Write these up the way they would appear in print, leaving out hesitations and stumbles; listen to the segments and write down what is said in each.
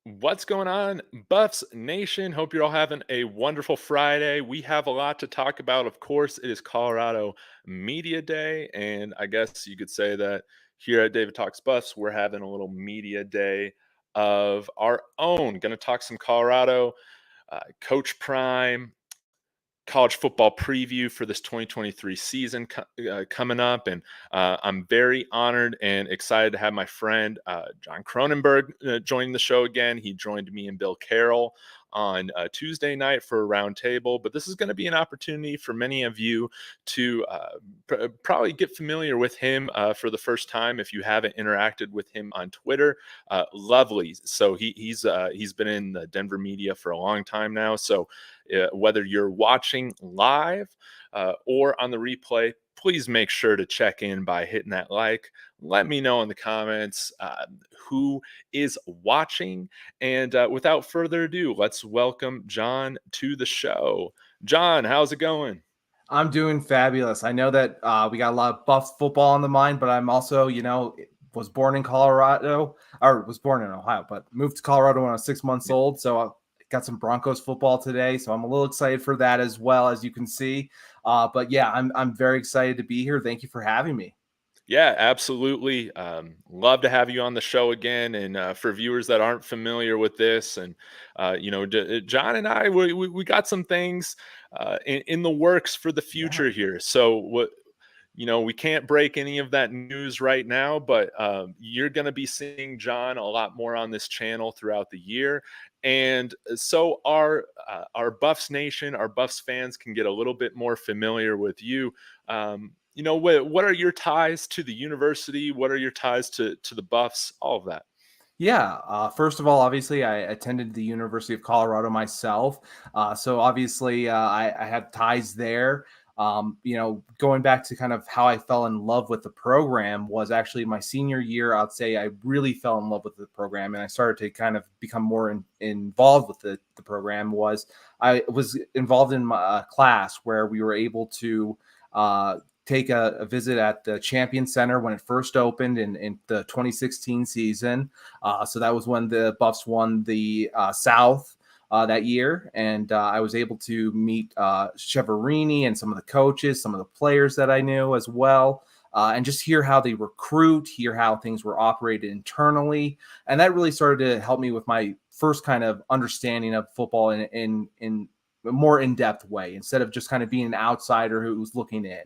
What's going on, Buffs Nation? Hope you're all having a wonderful Friday. We have a lot to talk about. Of course, it is Colorado Media Day, and I guess you could say that here at David Talks Buffs, we're having a little media day of our own. Going to talk some Colorado, Coach Prime, college football preview for this 2023 season coming up. And I'm very honored and excited to have my friend John Kronenberg joining the show again. He joined me and Bill Carroll on Tuesday night for a round table. But this is going to be an opportunity for many of you to probably get familiar with him for the first time if you haven't interacted with him on Twitter. Lovely. So he's been in the Denver media for a long time now. So whether you're watching live or on the replay, please make sure to check in by hitting that like. Let me know in the comments who is watching. And without further ado, let's welcome John to the show. John, how's it going? I'm doing fabulous. I know that we got a lot of Buffs football on the mind, but I'm also, was born in Colorado, or was born in Ohio, but moved to Colorado when I was 6 months old. So I got some Broncos football today. So I'm a little excited for that as well, as you can see. But yeah, I'm very excited to be here. Thank you for having me. Yeah, absolutely. Love to have you on the show again. And for viewers that aren't familiar with this, and John and I, we got some things in the works for the Yeah. future here. So what we can't break any of that news right now, but you're going to be seeing John a lot more on this channel throughout the year. And so our Buffs Nation, our Buffs fans can get a little bit more familiar with you. What are your ties to the university? What are your ties to the Buffs? All of that. Yeah. First of all, obviously, I attended the University of Colorado myself. So obviously, I have ties there. Going back to kind of how I fell in love with the program was actually my senior year. I'd say I really fell in love with the program, and I started to kind of become more involved with the program. I was involved in my class where we were able to take a visit at the Champion Center when it first opened in the 2016 season. So that was when the Buffs won the South that year. And I was able to meet Cheverini and some of the coaches, some of the players that I knew as well. And just hear how they recruit, hear how things were operated internally. And that really started to help me with my first kind of understanding of football in a more in-depth way, instead of just kind of being an outsider who was looking in.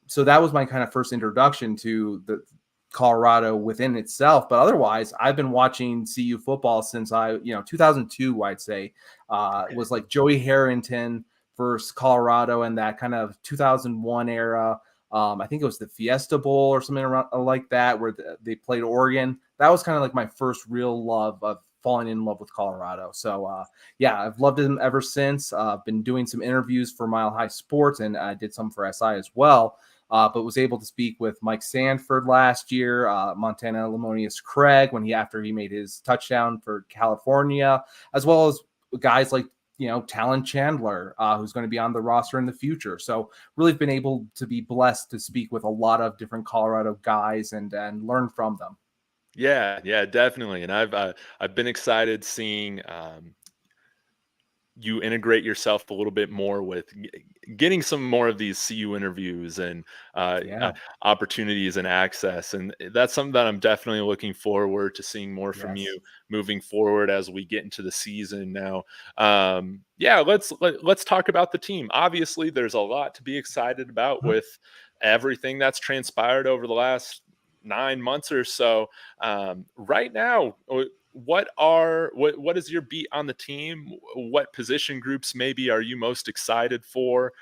So that was my kind of first introduction to the Colorado within itself. But otherwise, I've been watching CU football since 2002, I'd say, was like Joey Harrington versus Colorado and that kind of 2001 era. I think it was the Fiesta Bowl or something around like that, where they played Oregon. That was kind of like my first real love of falling in love with Colorado. So yeah, I've loved him ever since. I've been doing some interviews for Mile High Sports, and I did some for SI as well. But was able to speak with Mike Sanford last year, Montana Lamonius Craig after he made his touchdown for California, as well as guys like Talon Chandler, who's going to be on the roster in the future. So really been able to be blessed to speak with a lot of different Colorado guys and learn from them. Yeah, definitely. And I've been excited seeing you integrate yourself a little bit more with getting some more of these CU interviews and Yeah. opportunities and access. And that's something that I'm definitely looking forward to seeing more from Yes. you moving forward as we get into the season now. Yeah, let's talk about the team. Obviously, there's a lot to be excited about with everything that's transpired over the last 9 months or so. Right now, what is your beat on the team? What position groups maybe are you most excited for?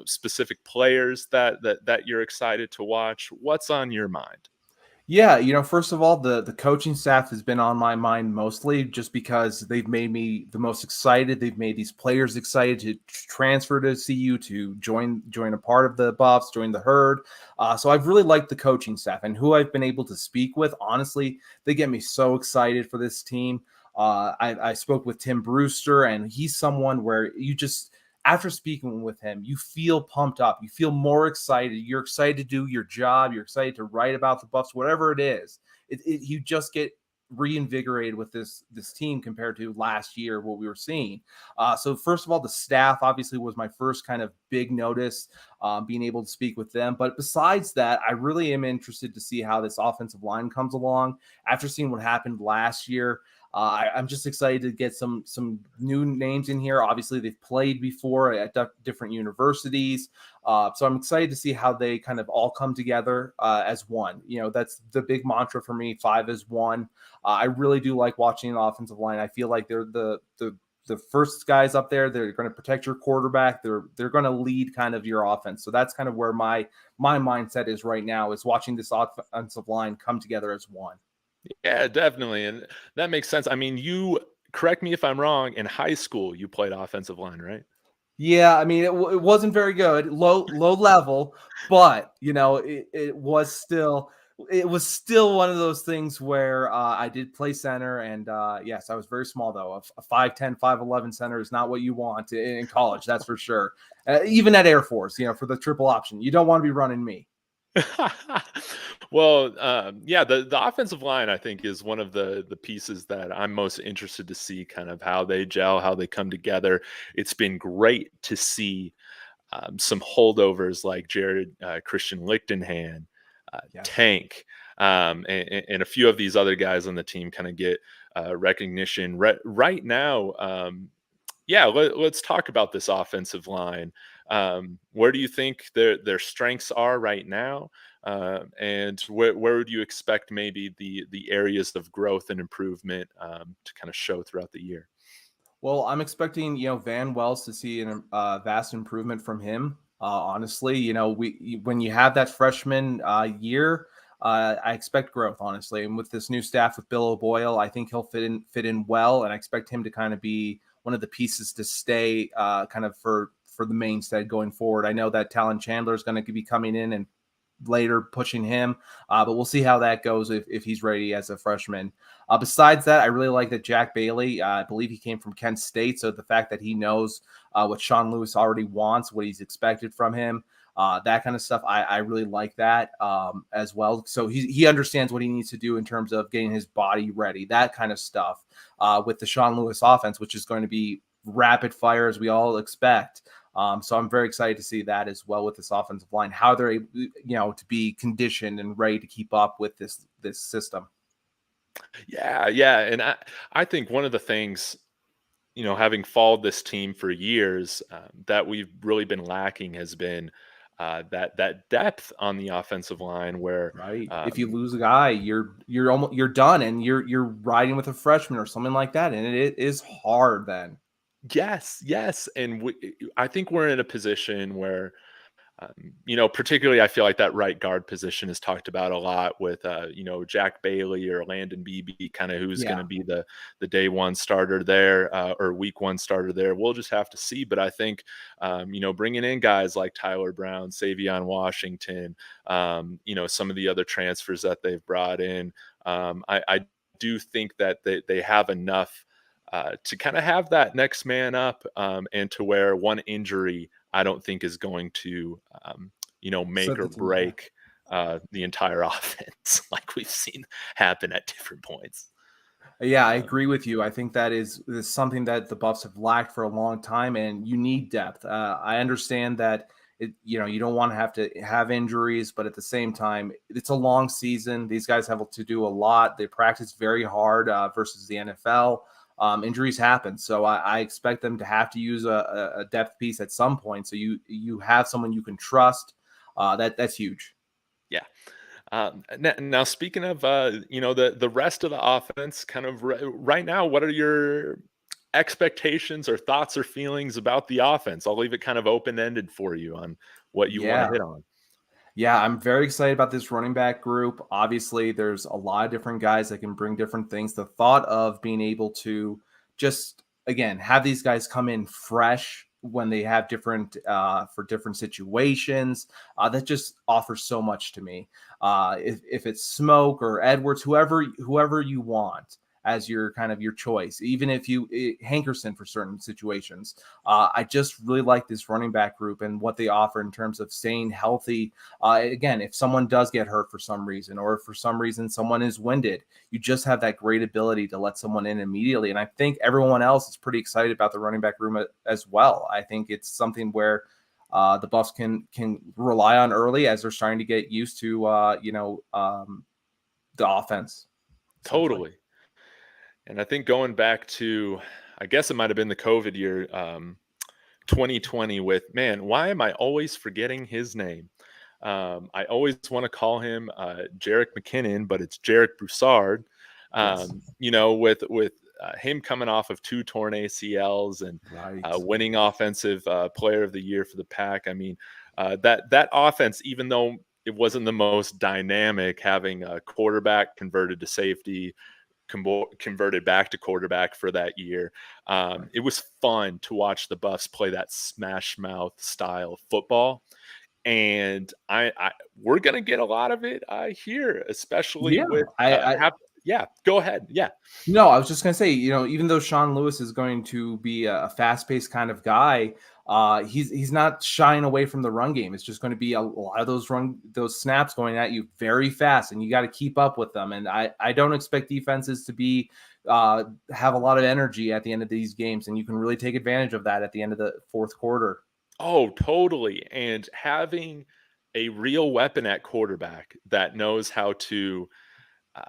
Specific players that you're excited to watch. What's on your mind? Yeah, first of all, the coaching staff has been on my mind mostly just because they've made me the most excited. They've made these players excited to transfer to CU, to join a part of the Buffs, join the herd. So I've really liked the coaching staff and who I've been able to speak with. Honestly, they get me so excited for this team. I spoke with Tim Brewster, and he's someone where you just, after speaking with him, you feel pumped up. You feel more excited. You're excited to do your job. You're excited to write about the Buffs, whatever it is. You just get reinvigorated with this team compared to last year, what we were seeing. So first of all, the staff obviously was my first kind of big notice, being able to speak with them. But besides that, I really am interested to see how this offensive line comes along after seeing what happened last year. I'm just excited to get some new names in here. Obviously, they've played before at different universities, so I'm excited to see how they kind of all come together as one. That's the big mantra for me: 5 is 1. I really do like watching an offensive line. I feel like they're the first guys up there. They're going to protect your quarterback. They're going to lead kind of your offense. So that's kind of where my mindset is right now, is watching this offensive line come together as one. Yeah, definitely. And that makes sense. I mean, you correct me if I'm wrong, in high school you played offensive line, right? Yeah, I mean, it wasn't very good, low level, but it was still one of those things where I did play center, and yes, I was very small though. A 5'10", 5'11" center is not what you want in college, that's for sure. Even at Air Force, for the triple option, you don't want to be running me. Well, yeah, the offensive line I think is one of the pieces that I'm most interested to see, kind of how they gel, how they come together. It's been great to see some holdovers like Jared Christian Lichtenhan, Yes. Tank, and a few of these other guys on the team kind of get recognition right now. Yeah, let's talk about this offensive line. Where do you think their strengths are right now, and where would you expect maybe the areas of growth and improvement to kind of show throughout the year? Well, I'm expecting, Van Wells to see a vast improvement from him. Honestly, when you have that freshman year, I expect growth. Honestly, and with this new staff with Bill O'Boyle, I think he'll fit in well, and I expect him to kind of be one of the pieces to stay kind of for the mainstay going forward. I know that Talon Chandler is going to be coming in and later pushing him. But we'll see how that goes if he's ready as a freshman. Besides that, I really like that Jack Bailey, I believe he came from Kent State. So the fact that he knows what Sean Lewis already wants, what he's expected from him, that kind of stuff, I really like that as well. So he understands what he needs to do in terms of getting his body ready, that kind of stuff with the Sean Lewis offense, which is going to be rapid fire as we all expect. So I'm very excited to see that as well with this offensive line, how they're able, to be conditioned and ready to keep up with this system. Yeah, yeah, and I think one of the things, having followed this team for years, that we've really been lacking has been that depth on the offensive line where Right. If you um, lose a guy, you're done, and you're riding with a freshman or something like that, and it is hard then. yes, yes, and I think we're in a position where particularly I feel like that right guard position is talked about a lot with Jack Bailey or Landon Beebe, kind of who's going Yeah. to be the day one starter there, or week one starter there. We'll just have to see. But I think bringing in guys like Tyler Brown, sy'veon Washington, some of the other transfers that they've brought in, I do think that they have enough to kind of have that next man up, and to where one injury I don't think is going to, make Set or the team. Yeah. break the entire offense like we've seen happen at different points. Yeah, I Uh, agree with you. I think that is something that the Buffs have lacked for a long time, and you need depth. I understand that you don't want to have injuries, but at the same time, it's a long season. These guys have to do a lot. They practice very hard versus the NFL. Injuries happen, so I expect them to have to use a depth piece at some point. So you have someone you can trust. That's huge. yeah. Now, speaking of the rest of the offense, kind of right now, what are your expectations or thoughts or feelings about the offense? I'll leave it kind of open ended for you on what you want to Yeah. hit on. Yeah, I'm very excited about this running back group. Obviously, there's a lot of different guys that can bring different things. The thought of being able to just, again, have these guys come in fresh when they have different for different situations, that just offers so much to me. If it's Smoke or Edwards, whoever you want as your kind of your choice, even if you Hankerson for certain situations. I just really like this running back group and what they offer in terms of staying healthy. Again, if someone does get hurt for some reason, or if for some reason someone is winded, you just have that great ability to let someone in immediately. And I think everyone else is pretty excited about the running back room as well. I think it's something where the Buffs can rely on early as they're starting to get used to the offense, essentially. Totally. And I think going back to, I guess it might have been the COVID year, 2020 with, man, why am I always forgetting his name? I always want to call him Jarek McKinnon, but it's Jarek Broussard. Yes. With him coming off of 2 torn ACLs and Right. winning offensive player of the year for the Pack. I mean, that offense, even though it wasn't the most dynamic, having a quarterback converted to safety, converted back to quarterback for that year. Right. It was fun to watch the Buffs play that smash mouth style football. And we're gonna get a lot of it here, especially Yeah. with I yeah. Go ahead. Yeah. No, I was just gonna say, even though Sean Lewis is going to be a fast-paced kind of guy, he's not shying away from the run game. It's just going to be a lot of those snaps going at you very fast, and you got to keep up with them. And I don't expect defenses to be have a lot of energy at the end of these games, and you can really take advantage of that at the end of the fourth quarter. Oh, totally. And having a real weapon at quarterback that knows how to uh,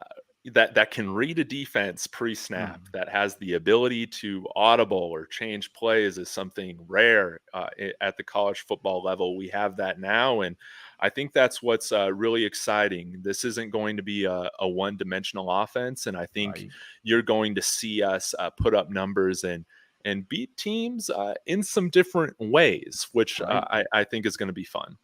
that can read a defense pre-snap, Mhm. that has the ability to audible or change plays is something rare at the college football level. We have that now, and I think that's what's really exciting. This isn't going to be a one-dimensional offense, and I think Right. you're going to see us put up numbers and beat teams in some different ways, which Right. I think is going to be fun.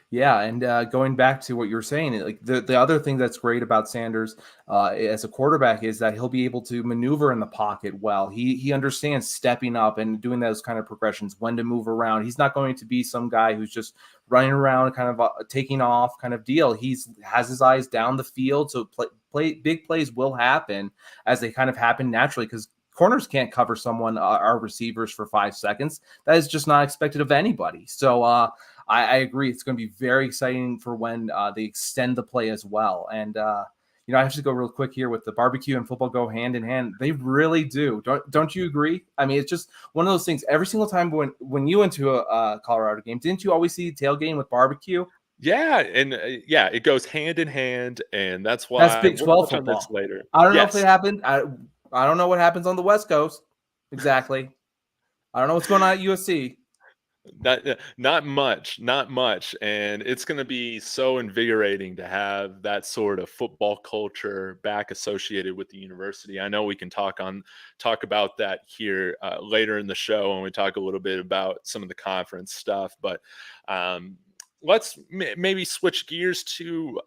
Yeah, and going back to what you were saying, like the other thing that's great about Sanders as a quarterback is that he'll be able to maneuver in the pocket well. He understands stepping up and doing those kind of progressions, when to move around. He's not going to be some guy who's just running around, kind of taking off, kind of deal. He's has his eyes down the field, so big plays will happen as they kind of happen naturally because corners can't cover someone, our receivers, for 5 seconds. That is just not expected of anybody. So. I agree. It's going to be very exciting for when they extend the play as well. And I have to go real quick here with the barbecue and football go hand in hand. They really do. Don't you agree? I mean, it's just one of those things. Every single time when you went to a Colorado game, didn't you always see tailgating with barbecue? Yeah, and yeah, it goes hand in hand, and that's That's why Big we'll 12 touch on this football. later. I don't know if it Yes, happened. I don't know what happens on the West Coast exactly. I don't know what's going on at USC. not much, not much, and it's going to be so invigorating to have that sort of football culture back associated with the university. I know we can talk about that here later in the show when we talk a little bit about some of the conference stuff, but um, let's maybe switch gears to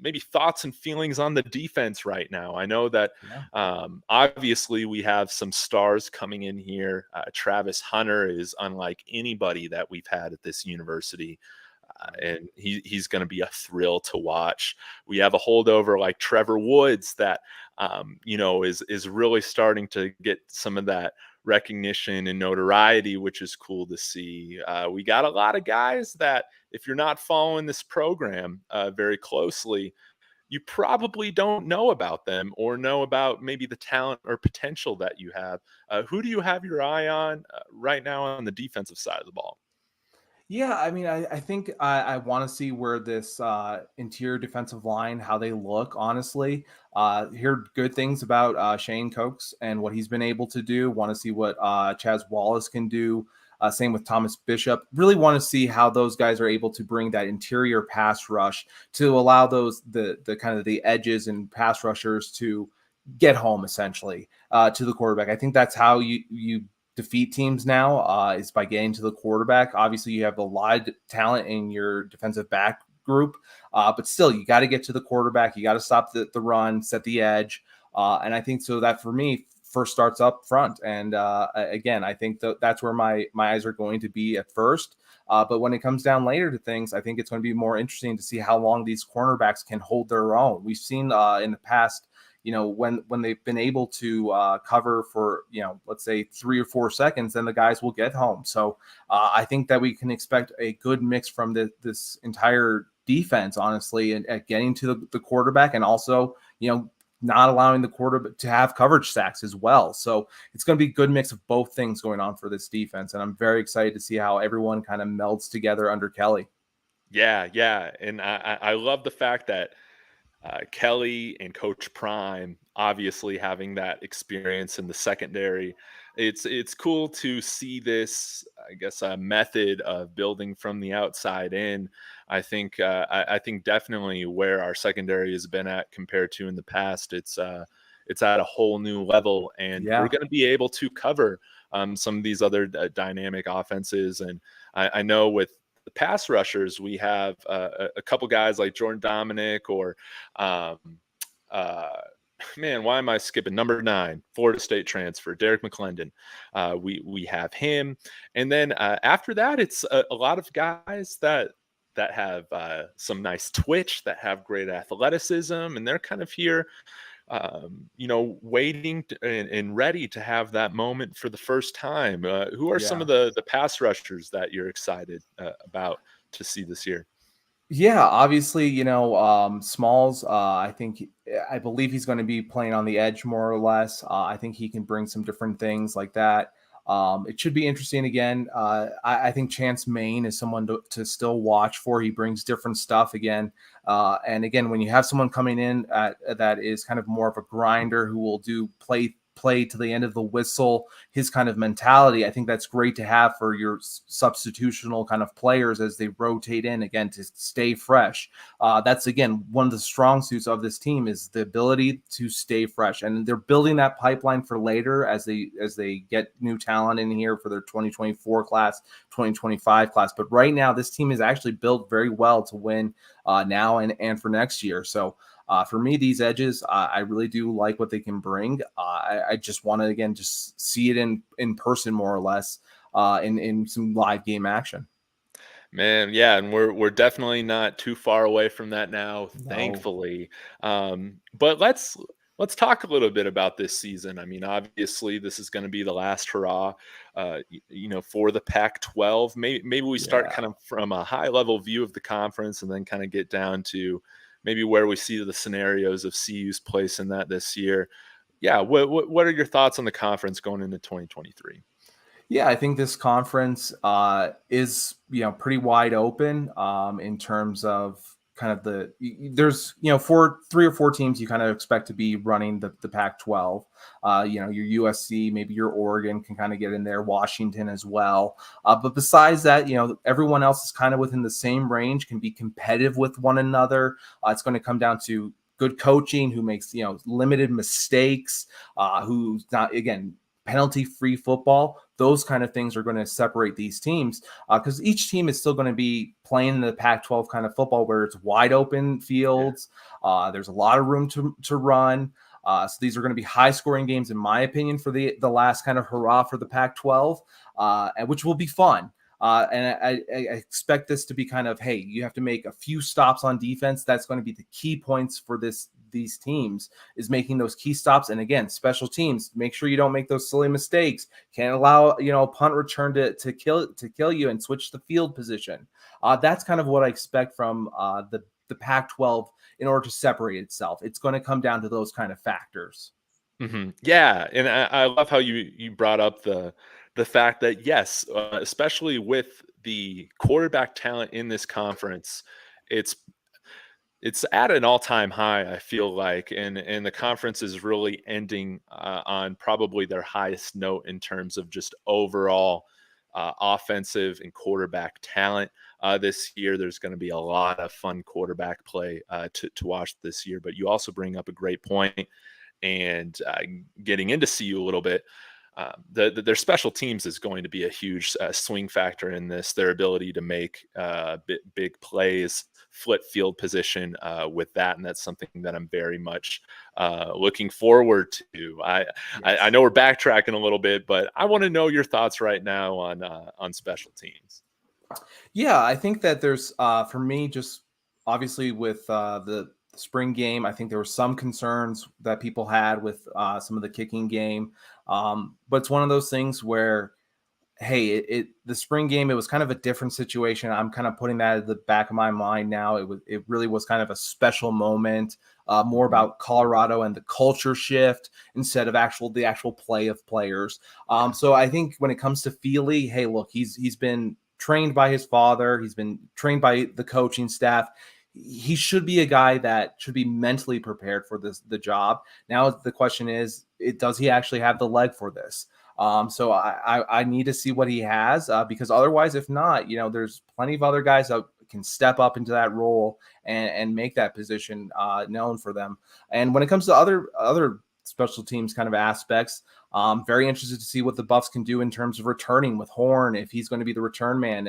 maybe thoughts and feelings on the defense right now. I know that Yeah. obviously we have some stars coming in here. Travis Hunter is unlike anybody that we've had at this university. Right. And he's going to be a thrill to watch. We have a holdover like Trevor Woods that is really starting to get some of that recognition and notoriety, which is cool to see. We got a lot of guys that, if you're not following this program very closely, you probably don't know about them or know about maybe the talent or potential that you have. Who do you have your eye on right now on the defensive side of the ball? Yeah, I mean, I think I want to see where this interior defensive line, how they look, honestly. Hear good things about Shane Cokes and what he's been able to do. Want to see what Chaz Wallace can do. Same with Thomas Bishop. Really want to see how those guys are able to bring that interior pass rush to allow the kind of the edges and pass rushers to get home essentially to the quarterback. I think that's how you defeat teams now is by getting to the quarterback. Obviously, you have a lot of talent in your defensive back group, but still, you got to get to the quarterback. You got to stop the run, set the edge. And I think so that for me, first starts up front. And again, I think that's where my eyes are going to be at first. But when it comes down later to things, I think it's going to be more interesting to see how long these cornerbacks can hold their own. We've seen in the past when they've been able to cover for, let's say 3 or 4 seconds, then the guys will get home. So I think that we can expect a good mix from this entire defense, honestly, and at getting to the quarterback, and also, not allowing the quarterback to have coverage sacks as well. So it's going to be a good mix of both things going on for this defense. And I'm very excited to see how everyone kind of melds together under Kelly. Yeah, yeah, and I love the fact that Kelly and Coach Prime obviously having that experience in the secondary. It's cool to see this, I guess, method of building from the outside in. I think definitely where our secondary has been at compared to in the past, it's at a whole new level, and we're Yeah. going to be able to cover some of these other dynamic offenses. And I know with the pass rushers, we have a couple guys like Jordan Dominic or um, uh, man, why am I skipping number 9, Florida State transfer, Derek McClendon? We have him, and then after that, it's a lot of guys that have some nice twitch, that have great athleticism, and they're kind of here waiting and ready to have that moment for the first time. Who are some Yeah. of the pass rushers that you're excited about to see this year? Yeah, obviously, Smalls, I believe he's going to be playing on the edge more or less. I think he can bring some different things like that. It should be interesting again. I think Chance Main is someone to still watch for. He brings different stuff again. And again, when you have someone coming in that is kind of more of a grinder who will do play to the end of the whistle, his kind of mentality, I think that's great to have for your substitutional kind of players as they rotate in again to stay fresh. That's again one of the strong suits of this team is the ability to stay fresh, and they're building that pipeline for later as they get new talent in here for their 2024 class, 2025 class. But right now, this team is actually built very well to win now and for next year. So for me, these edges, I really do like what they can bring. I just want to, again, just see it in person more or less in some live game action. Man, yeah, and we're definitely not too far away from that now, No. thankfully. But let's talk a little bit about this season. I mean, obviously, this is going to be the last hurrah, for the Pac-12. Maybe we start Yeah. kind of from a high level view of the conference, and then kind of get down to maybe where we see the scenarios of CU's place in that this year. Yeah, what are your thoughts on the conference going into 2023? Yeah, I think this conference is pretty wide open in terms of kind of there's for 3 or 4 teams you kind of expect to be running the Pac-12. Your USC, maybe your Oregon can kind of get in there, Washington as well. But besides that, everyone else is kind of within the same range, can be competitive with one another. It's going to come down to good coaching, who makes limited mistakes, who's not, again, penalty-free football. Those kind of things are going to separate these teams because each team is still going to be playing in the Pac-12 kind of football where it's wide open Yeah. fields. There's a lot of room to run. So these are going to be high-scoring games, in my opinion, for the last kind of hurrah for the Pac-12, and which will be fun. And I expect this to be kind of, hey, you have to make a few stops on defense. That's going to be the key points for these teams, is making those key stops. And again, special teams, make sure you don't make those silly mistakes. Can't allow a punt return to kill you and switch the field position. That's kind of what I expect from the Pac-12 in order to separate itself. It's going to come down to those kind of factors. Yeah, and I love how you brought up the fact that yes, especially with the quarterback talent in this conference, it's it's at an all-time high, I feel like, and the conference is really ending on probably their highest note in terms of just overall offensive and quarterback talent. This year, there's going to be a lot of fun quarterback play to watch this year. But you also bring up a great point, and getting into CU a little bit. Their special teams is going to be a huge swing factor in this. Their ability to make big plays, flip field position with that, and that's something that I'm very much looking forward to. I Yes. know we're backtracking a little bit, but I want to know your thoughts right now on special teams. Yeah, I think that there's for me, just obviously with the spring game. I think there were some concerns that people had with some of the kicking game, but it's one of those things where, hey, the spring game, it was kind of a different situation. I'm kind of putting that at the back of my mind now. It really was kind of a special moment, more Mhm. about Colorado and the culture shift instead of the actual play of players. Yeah. So I think when it comes to Feely, hey, look, he's been trained by his father. He's been trained by the coaching staff. He should be a guy that should be mentally prepared for the job. Now the question is, does he actually have the leg for this? So I need to see what he has, because otherwise, if not, there's plenty of other guys that can step up into that role and make that position known for them. And when it comes to other special teams kind of aspects, very interested to see what the Buffs can do in terms of returning with Horn, if he's going to be the return man.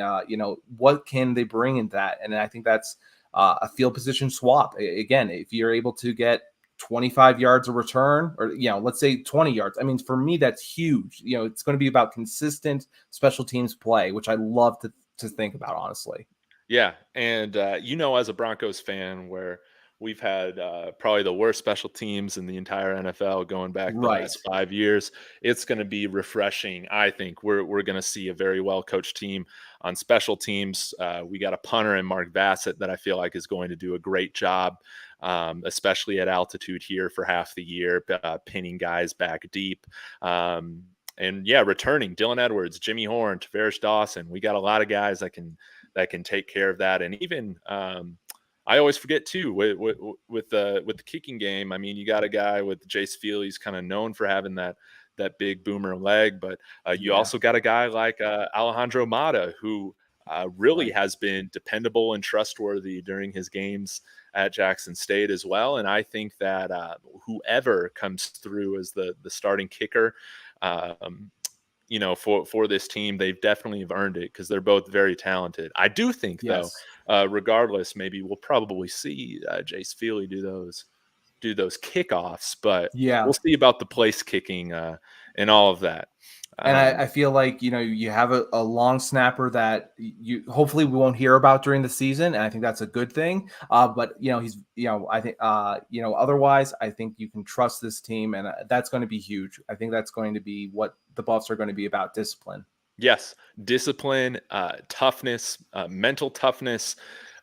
What can they bring in that? And I think that's a field position swap. Again, if you're able to get 25 yards a return, or let's say 20 yards, I mean, for me that's huge. It's going to be about consistent special teams play, which I love to think about, honestly. Yeah, and as a Broncos fan, where we've had probably the worst special teams in the entire NFL going back the Right. last 5 years, it's going to be refreshing. I think we're going to see a very well coached team on special teams. We got a punter in Mark Bassett that I feel like is going to do a great job, especially at altitude here for half the year, pinning guys back deep. And yeah, returning Dylan Edwards, Jimmy Horn, Tavares Dawson. We got a lot of guys that can take care of that. And even I always forget too with the kicking game. I mean, you got a guy with Jace Feely, he's kind of known for having that big boomer leg, but you Yeah. also got a guy like Alejandro Mata, who really Right. has been dependable and trustworthy during his games at Jackson State as well. And I think that whoever comes through as the starting kicker, um, for this team, they've definitely have earned it because they're both very talented. I do think, though, Yes. regardless, maybe we'll probably see Jace Feely do those kickoffs, but Yeah. we'll see about the place kicking and all of that. And Um, I feel like, you have a long snapper that you hopefully we won't hear about during the season. And I think that's a good thing. But, he's, I think, otherwise, I think you can trust this team. And that's going to be huge. I think that's going to be what the Buffs are going to be about: discipline. yes, discipline, toughness, mental toughness.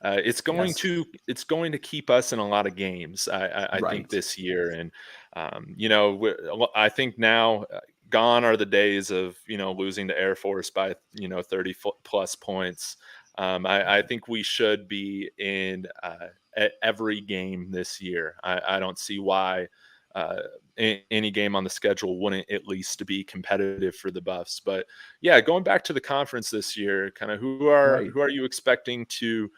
Yes. It's going to keep us in a lot of games. I think Right. this year, and I think now gone are the days of losing to Air Force by 30 plus points. I think we should be in every game this year. I don't see why any game on the schedule wouldn't at least be competitive for the Buffs. But yeah, going back to the conference this year, kind of who are Right. who are you expecting to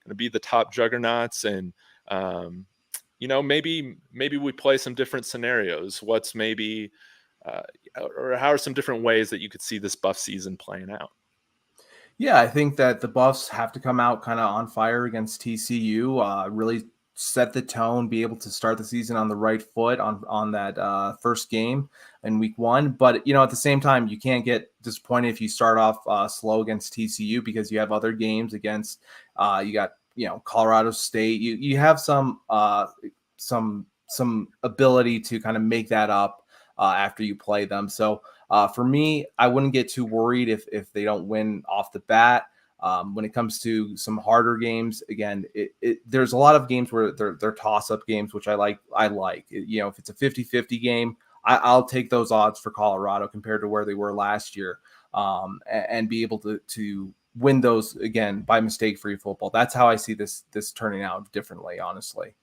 kind of be the top juggernauts? And maybe we play some different scenarios. What's maybe uh, or how are some different ways that you could see this Buff season playing out? Yeah, I think that the Buffs have to come out kind of on fire against TCU, really set the tone, be able to start the season on the right foot on that first game in week one. But at the same time, you can't get disappointed if you start off slow against TCU, because you have other games against you got Colorado State. You have some ability to kind of make that up after you play them. So for me, I wouldn't get too worried if they don't win off the bat. When it comes to some harder games, again, there's a lot of games where they're toss-up games, which I like. If it's a 50-50 game, I'll take those odds for Colorado compared to where they were last year, and be able to win those again by mistake-free football. That's how I see this turning out differently, honestly.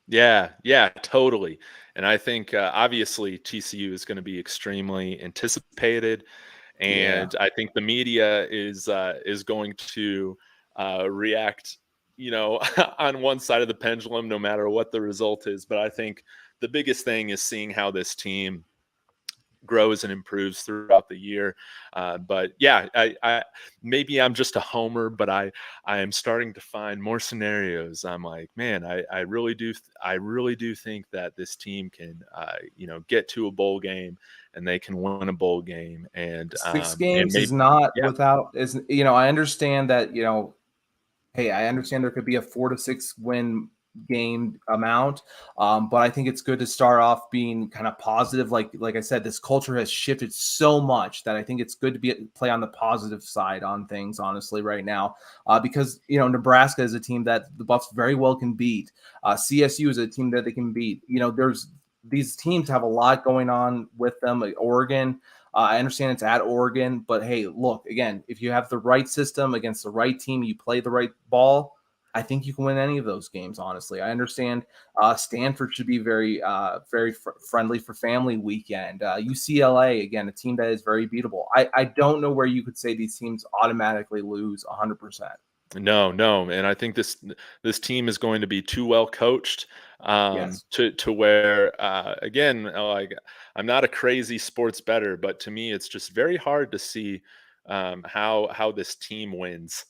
Yeah, yeah, totally. And I think obviously TCU is going to be extremely anticipated, Yeah. and I think the media is going to react, on one side of the pendulum, no matter what the result is. But I think the biggest thing is seeing how this team grows and improves throughout the year. But yeah, I maybe I'm just a homer, but I am starting to find more scenarios. I'm like, man, I really do think that this team can get to a bowl game and they can win a bowl game, Six and games is maybe not yeah. without is I understand that, hey, I understand there could be a 4 to 6 win game amount. But I think it's good to start off being kind of positive. Like I said, this culture has shifted so much that I think it's good to play on the positive side on things, honestly, right now. Because Nebraska is a team that the Buffs very well can beat. CSU is a team that they can beat. There's these teams have a lot going on with them, like Oregon. I understand it's at Oregon, but hey, look, again, if you have the right system against the right team, you play the right ball, I think you can win any of those games, honestly. I understand Stanford should be very friendly for family weekend. UCLA, again, a team that is very beatable. I don't know where you could say these teams automatically lose 100%. No, no, and I think this team is going to be too well coached Yes. to where again, like I'm not a crazy sports bettor, but to me, it's just very hard to see how this team wins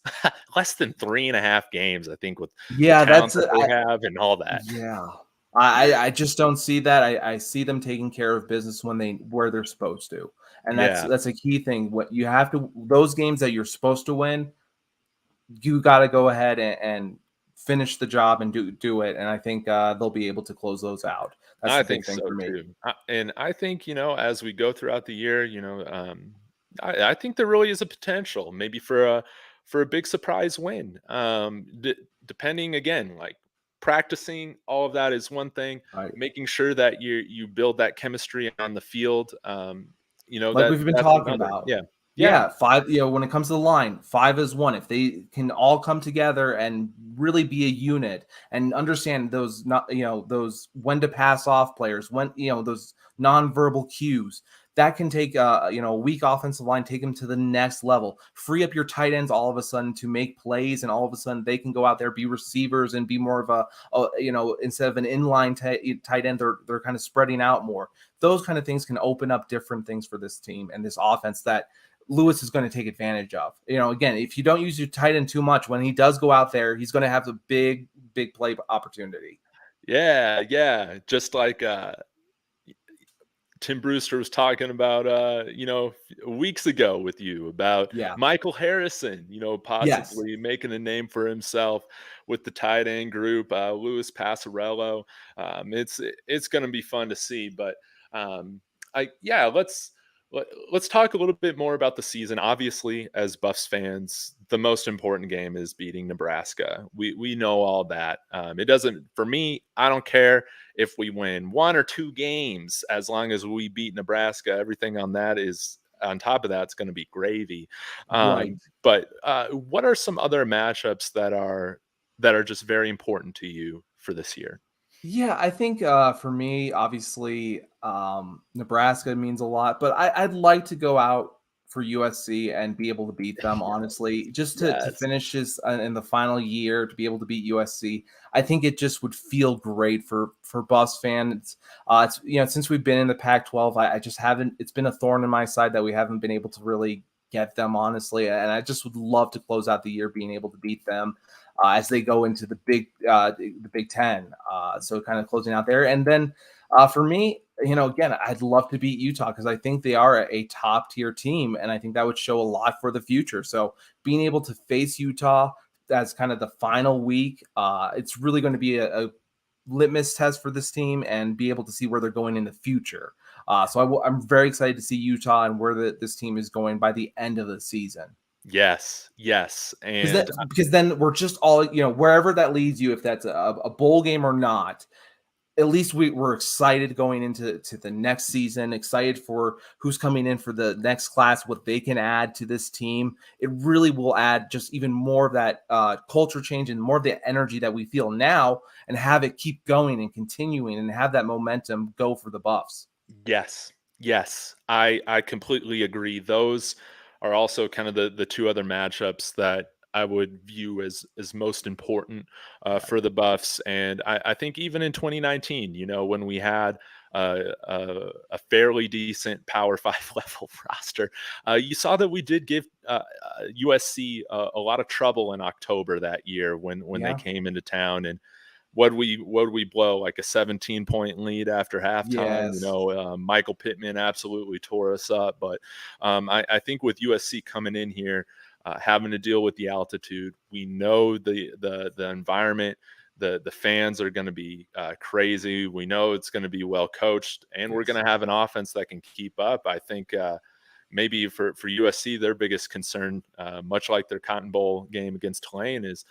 less than 3.5 games. I think with the Yeah, talent that they have and all that. yeah. I just don't see that. I see them taking care of business where they're supposed to. And Yeah, that's a key thing. What you have to those games that you're supposed to win, you got to go ahead and finish the job and do it. And I think they'll be able to close those out. That's I the big think thing so for me. too. And I think, as we go throughout the year, I think there really is a potential maybe for a big surprise win. Depending again, like practicing, all of that is one thing. Right. Making sure that you build that chemistry on the field, Like we've been that's talking another. about. Yeah. Yeah. Yeah, five, when it comes to the line, five is one. If they can all come together and really be a unit and understand those not, those when to pass off players, when, those nonverbal cues, that can take a weak offensive line, take them to the next level, free up your tight ends all of a sudden to make plays, and all of a sudden they can go out there, be receivers, and be more of instead of an inline tight end, they're kind of spreading out more. Those kind of things can open up different things for this team and this offense that Lewis is going to take advantage of. Again, if you don't use your tight end too much, when he does go out there, he's going to have a big play opportunity. Yeah. Yeah. Just like Tim Brewster was talking about, weeks ago with you about Yeah. Michael Harrison, Yes. possibly making a name for himself with the tight end group, Louis Passarello. It's going to be fun to see, but let's talk a little bit more about the season. Obviously, as Buffs fans, the most important game is beating Nebraska. We know all that. It doesn't for me. I don't care if we win 1 or 2 games, as long as we beat Nebraska. Everything on top of that's going to be gravy. Right. But what are some other matchups that are just very important to you for this year? Yeah, I think for me, obviously, Nebraska means a lot, but I'd like to go out for USC and be able to beat them, honestly, just to Yes. finish this in the final year, to be able to beat USC. I think it just would feel great for Buffs fans. Since we've been in the Pac-12, I just haven't. It's been a thorn in my side that we haven't been able to really get them, honestly, and I just would love to close out the year being able to beat them as they go into the Big Ten. So kind of closing out there, and then for me, again, I'd love to beat Utah because I think they are a top tier team, and I think that would show a lot for the future. So being able to face Utah as kind of the final week, it's really going to be a litmus test for this team and be able to see where they're going in the future. I'm very excited to see Utah and where this team is going by the end of the season. Yes. Yes. Because And that because then we're just all wherever that leads you, if that's a bowl game or not, at least we're excited going into the next season, excited for who's coming in for the next class, what they can add to this team. It really will add just even more of that culture change and more of the energy that we feel now, and have it keep going and continuing and have that momentum go for the Buffs. yes, yes, I completely agree. Those are also kind of the two other matchups that I would view as most important Right. for the Buffs. And I think even in 2019, when we had a fairly decent Power Five level roster, you saw that we did give USC a lot of trouble in October that year when they Yeah. came into town. And what we blow, like a 17-point lead after halftime? Yes. Michael Pittman absolutely tore us up. But I think with USC coming in here, having to deal with the altitude, we know the environment, the fans are going to be crazy. We know it's going to be well coached, and we're Yes. going to have an offense that can keep up. I think maybe for USC, their biggest concern, much like their Cotton Bowl game against Tulane, is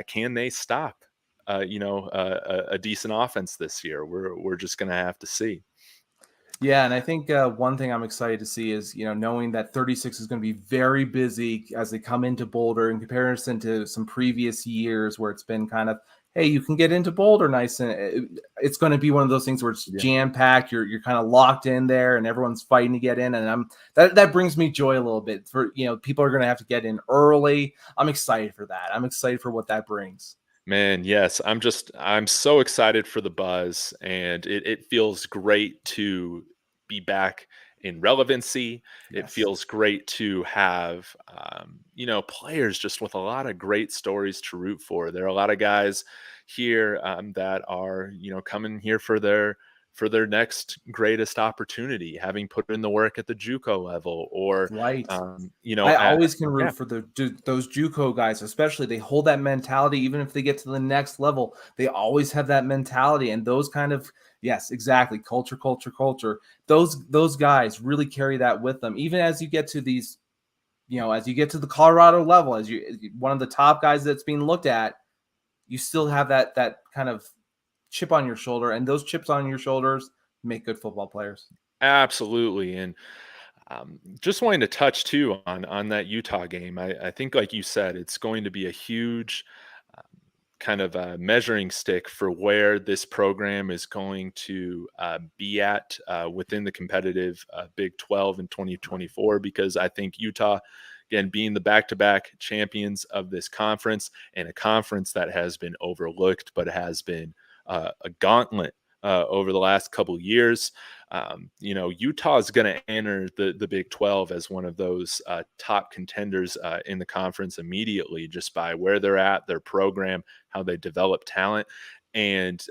can they stop a decent offense this year? We're just going to have to see. Yeah, and I think one thing I'm excited to see is, knowing that 36 is going to be very busy as they come into Boulder in comparison to some previous years where it's been kind of, hey, you can get into Boulder nice, and it's going to be one of those things where it's Yeah. jam packed. You're kind of locked in there, and everyone's fighting to get in, and that brings me joy a little bit. For people are going to have to get in early. I'm excited for that. I'm excited for what that brings. Man, yes. I'm so excited for the buzz, and it feels great to be back in relevancy. It Yes. feels great to have players just with a lot of great stories to root for. There are a lot of guys here that are, coming here for their next greatest opportunity, having put in the work at the JUCO level or Right. I at always can root yeah. for those JUCO guys, especially. They hold that mentality, even if they get to the next level. They always have that mentality, and those kind of, yes, exactly, culture, culture, culture. Those guys really carry that with them, even as you get to these, as you get to the Colorado level, as one of the top guys that's being looked at. You still have that kind of chip on your shoulder, and those chips on your shoulders make good football players. Absolutely. And just wanting to touch too on that Utah game. I think, like you said, it's going to be a huge um, kind of a measuring stick for where this program is going to be at within the competitive Big 12 in 2024. Because I think Utah, again, being the back-to-back champions of this conference, and a conference that has been overlooked but has been a gauntlet over the last couple years. Utah is going to enter the Big 12 as one of those top contenders in the conference immediately, just by where they're at, their program, how they develop talent. And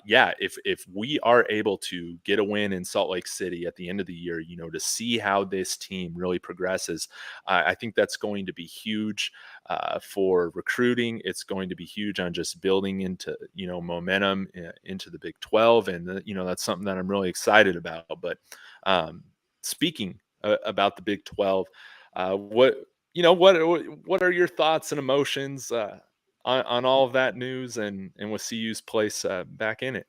yeah, if we are able to get a win in Salt Lake City at the end of the year, to see how this team really progresses, I think that's going to be huge for recruiting. It's going to be huge on just building into momentum into the Big 12, and that's something that I'm really excited about. But speaking about the Big 12, what what are your thoughts and emotions on all of that news and with CU's place back in it?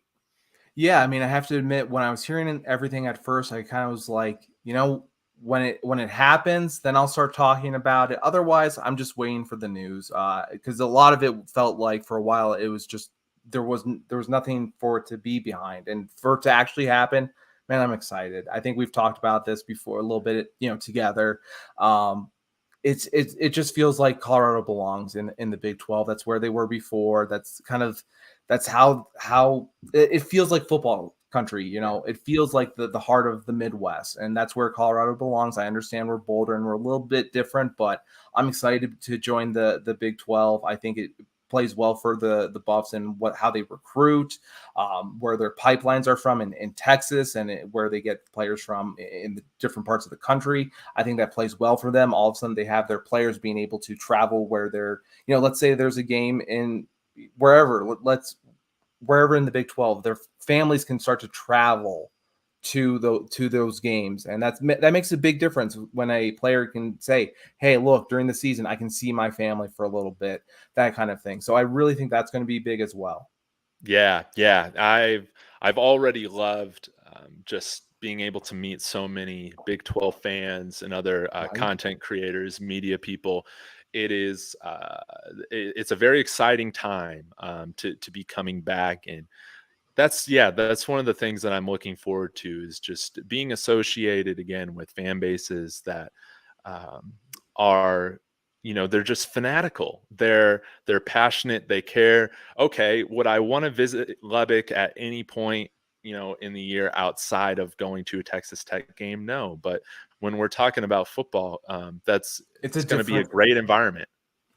Yeah, I mean, I have to admit, when I was hearing everything at first, I kind of was like, when it happens, then I'll start talking about it. Otherwise, I'm just waiting for the news, because a lot of it felt like for a while it was just there was nothing for it to be behind, and for it to actually happen, man, I'm excited. I think we've talked about this before a little bit, together. Um, it just feels like Colorado belongs in the Big 12. That's where they were before. That's how it feels like football country. It feels like the heart of the Midwest, and that's where Colorado belongs. I understand we're Boulder and we're a little bit different, but I'm excited to join the Big 12. I think it plays well for the Buffs and how they recruit, where their pipelines are from in Texas, and where they get players from in the different parts of the country. I think that plays well for them. All of a sudden, they have their players being able to travel where they're, let's say there's a game in wherever in the Big 12, their families can start to travel to those games, and that makes a big difference when a player can say, hey, look, during the season I can see my family for a little bit, that kind of thing. So I really think that's going to be big as well. Yeah, yeah. I've already loved just being able to meet so many Big 12 fans and other Right. content creators, media people. It is it's a very exciting time to be coming back, and that's one of the things that I'm looking forward to, is just being associated again with fan bases that um, are they're just fanatical, they're passionate, they care. Okay, would I want to visit Lubbock at any point in the year outside of going to a Texas Tech game? No, but when we're talking about football, that's It's a it's going to be a different great environment.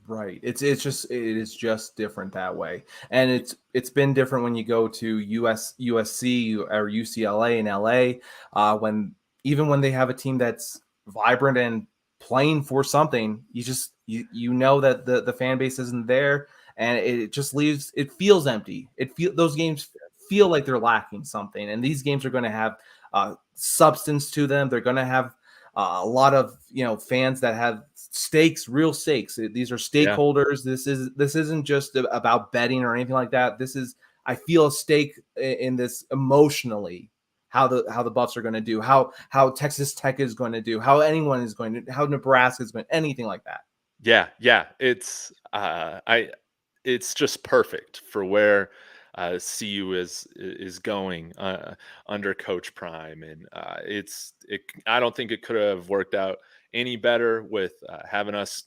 Right. It is just different that way. And it's been different when you go to USC or UCLA in LA, when even when they have a team that's vibrant and playing for something, you know that the fan base isn't there and it just leaves. It feels empty. Those games feel like they're lacking something, and these games are going to have substance to them. They're going to have a lot of fans that have stakes, real stakes. These are Yeah. stakeholders. This isn't just about betting or anything like that. This is, I feel a stake in this emotionally. How the Buffs are going to do, how Texas Tech is going to do, how anyone is going to, how Nebraska is going, anything like that. Yeah, yeah. It's just perfect for where CU is going under Coach Prime, and I don't think it could have worked out any better with having us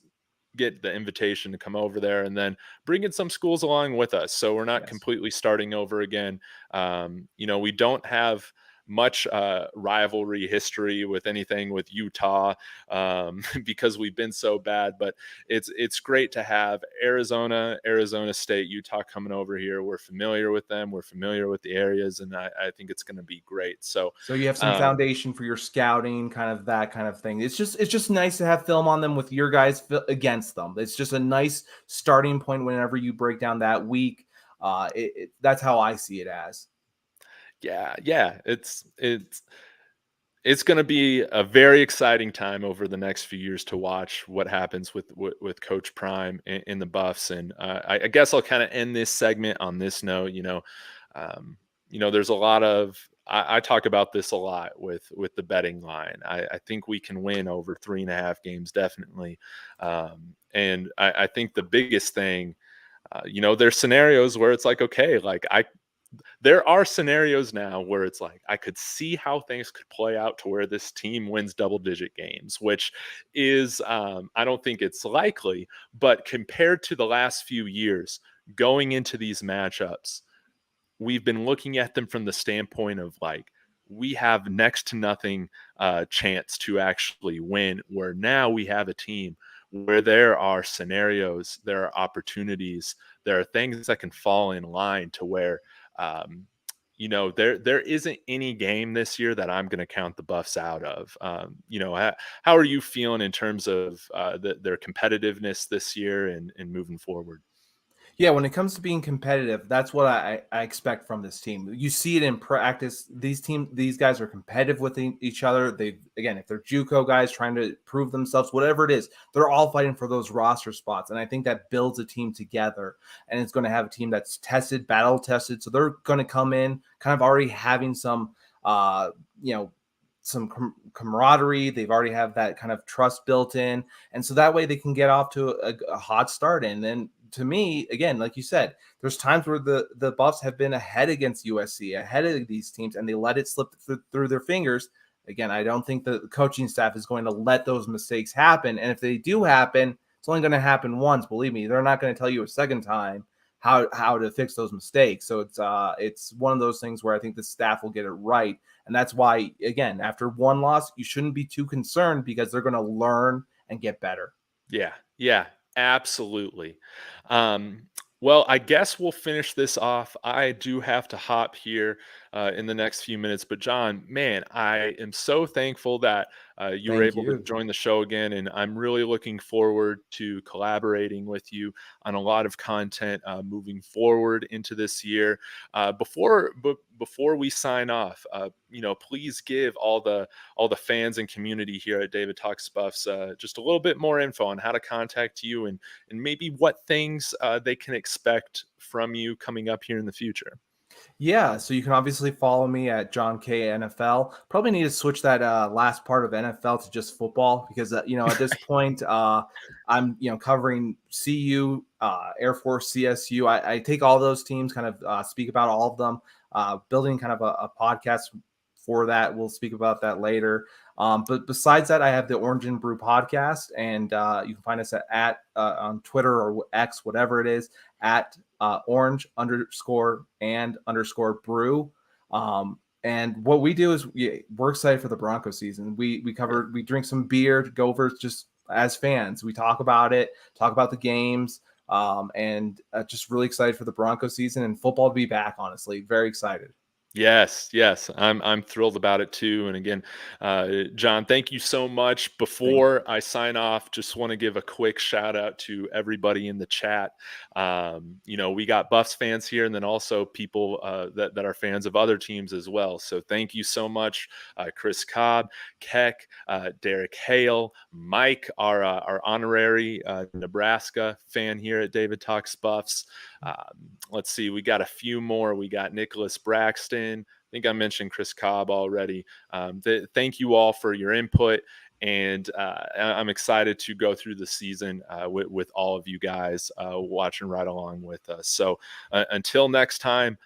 get the invitation to come over there, and then bringing some schools along with us, so we're not Yes. completely starting over again. We don't have much rivalry history with anything with Utah, because we've been so bad. But it's great to have Arizona State, Utah coming over here. We're familiar with them. We're familiar with the areas, and I think it's going to be great. So, So you have some um, foundation for your scouting, kind of that kind of thing. It's just nice to have film on them with your guys against them. It's just a nice starting point whenever you break down that week. That's how I see it as. yeah, yeah, it's going to be a very exciting time over the next few years to watch what happens with Coach Prime in the Buffs. And I guess I'll kind of end this segment on this note. Um, there's a lot of I talk about this a lot with the betting line. I think we can win over 3.5 games, definitely. And I think the biggest thing, there's scenarios where it's like, okay, like there are scenarios now where it's like I could see how things could play out to where this team wins double-digit games, which is I don't think it's likely, but compared to the last few years going into these matchups, we've been looking at them from the standpoint of like we have next to nothing chance to actually win, where now we have a team where there are scenarios, there are opportunities, there are things that can fall in line to where um, there isn't any game this year that I'm going to count the Buffs out of. How are you feeling in terms of their competitiveness this year and moving forward? Yeah, when it comes to being competitive, that's what I expect from this team. You see it in practice. These guys are competitive with each other. They, again, if they're JUCO guys trying to prove themselves, whatever it is, they're all fighting for those roster spots. And I think that builds a team together. And it's going to have a team that's tested, battle tested. So they're going to come in kind of already having some, uh, you know, some camaraderie. They've already have that kind of trust built in, and so that way they can get off to a hot start. And then, to me, again, like you said, there's times where the Buffs have been ahead against USC, ahead of these teams, and they let it slip through their fingers. Again, I don't think the coaching staff is going to let those mistakes happen. And if they do happen, it's only going to happen once. Believe me, they're not going to tell you a second time how to fix those mistakes. So it's one of those things where I think the staff will get it right. And that's why, again, after one loss, you shouldn't be too concerned because they're going to learn and get better. Yeah, yeah, absolutely. Um, well, I guess we'll finish this off. I do have to hop here in the next few minutes, but John, man, I am so thankful that you were Thank able to you. join the show again, and I'm really looking forward to collaborating with you on a lot of content moving forward into this year. Before we sign off, please give all the fans and community here at David Talks Buffs just a little bit more info on how to contact you and maybe what things they can expect from you coming up here in the future. Yeah, so you can obviously follow me at John K NFL. Probably need to switch that last part of NFL to just football because at this point I'm covering CU, Air Force, CSU. I take all those teams, kind of speak about all of them. Building kind of a podcast for that. We'll speak about that later. But besides that, I have the Orange and Brew podcast, and you can find us at on Twitter or X, whatever it is, at orange _and _brew. And what we do is we're excited for the Broncos season. We drink some beer to go over just as fans. We talk about it, talk about the games, and just really excited for the Broncos season and football to be back. Honestly, very excited. Yes, yes, I'm thrilled about it too. And again, John, thank you so much. Thank Before I sign off, just want to give a quick shout out to everybody in the chat. We got Buffs fans here, and then also people that are fans of other teams as well. So thank you so much, Chris Cobb, Keck, Derek Hale, Mike, our honorary Nebraska fan here at David Talks Buffs. Let's see, we got a few more. We got Nicholas Braxton. I think I mentioned Chris Cobb already. Thank you all for your input. And I'm excited to go through the season with all of you guys watching right along with us. So until next time,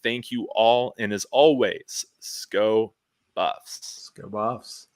thank you all. And as always, go Buffs. Let's go Buffs.